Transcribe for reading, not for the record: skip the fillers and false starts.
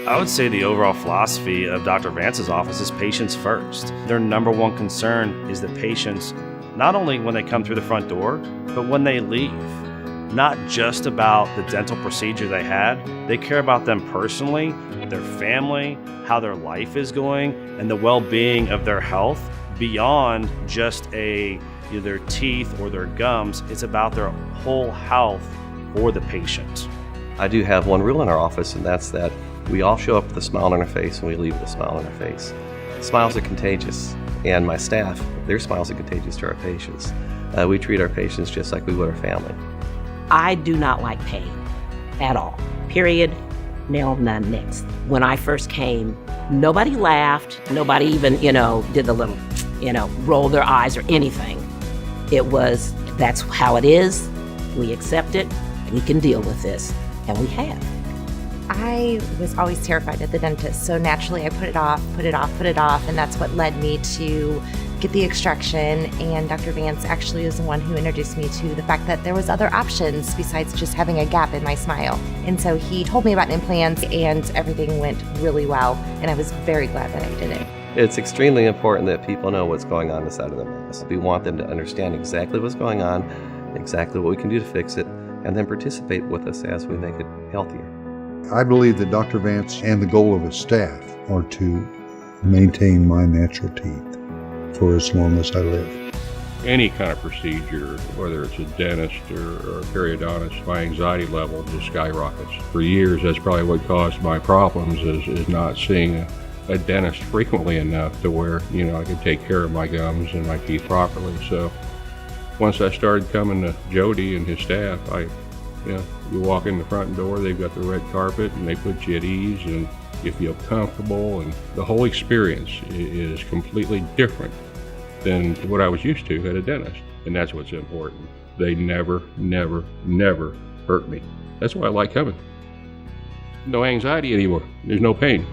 I would say the overall philosophy of Dr. Vance's office is patients first. Their number one concern is that patients, not only when they come through the front door, but when they leave. Not just about the dental procedure they had, they care about them personally, their family, how their life is going, and the well-being of their health beyond just either their teeth or their gums. It's about their whole health for the patient. I do have one rule in our office, and that's that we all show up with a smile on our face and we leave with a smile on our face. Smiles are contagious, and my staff, their smiles are contagious to our patients. We treat our patients just like we would our family. I do not like pain at all, period, nail, none, next. When I first came, nobody laughed, nobody even, did the little, roll their eyes or anything. It was, that's how it is, we accept it, we can deal with this, and we have. I was always terrified of the dentist, so naturally I put it off, and that's what led me to get the extraction. And Dr. Vance actually is the one who introduced me to the fact that there was other options besides just having a gap in my smile. And so he told me about implants, and everything went really well, and I was very glad that I did it. It's extremely important that people know what's going on inside of their mouths. We want them to understand exactly what's going on, exactly what we can do to fix it, and then participate with us as we make it healthier. I believe that Dr. Vance and the goal of his staff are to maintain my natural teeth for as long as I live. Any kind of procedure, whether it's a dentist or a periodontist, my anxiety level just skyrockets. For years, that's probably what caused my problems is not seeing a dentist frequently enough to where, I could take care of my gums and my teeth properly. So once I started coming to Jody and his staff, you walk in the front door, they've got the red carpet and they put you at ease and you feel comfortable, and the whole experience is completely different than what I was used to at a dentist. And that's what's important. They never, never, never hurt me. That's why I like coming. No anxiety anymore. There's no pain.